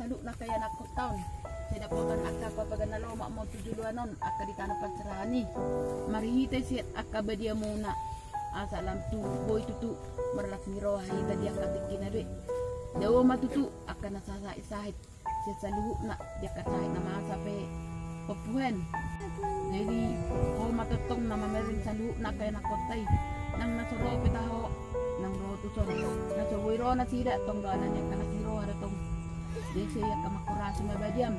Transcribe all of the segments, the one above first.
saluk na kaya nakot taon. Saya dapat akka papagan na loma mo tuduluanon akka di tanah pasrani. Marihite siat akka badia muna. Asa lam tu boy tutu merlak miro hita dia katikin na deh. Dawa matutu akka nasasa isahit. Siat saluk na dia kasahit na masa pe papuhen. Jadi kalau matetong nama merin saluk na kaya nakotay. Nang nasoro pitaho nang ro tu soro. Nasoro ro na sida tong doanan yang kana siro ada tong. Jadi saya kamakurasi mabadiam.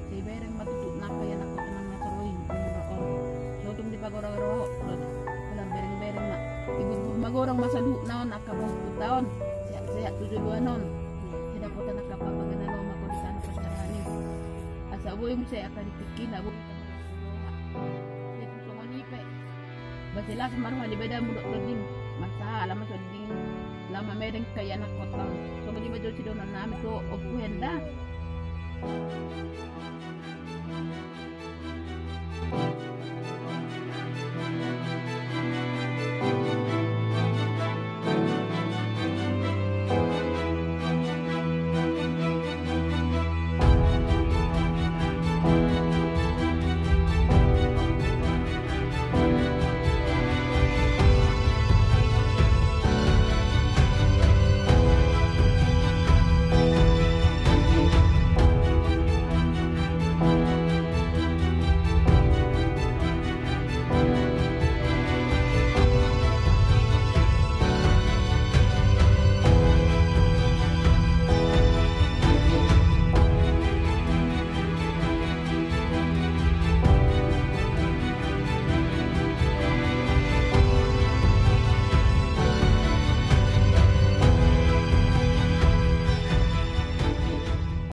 Saya bereng matutuk napa yang aku tenang nasoroin menurut so tum di pagoro-goro dalam bereng-bereng mak ibu magorang masalu naon akabong tahun sehat 72 non tidak dapat nak apa pagana lo mako di sana pasarani asa boy mo saya akan dipikin abo itu songoni pe basilas marwa di beda mudok ding masalah masuk ding lama mereng kaya nak kota so di baju sido nami ko opuhenda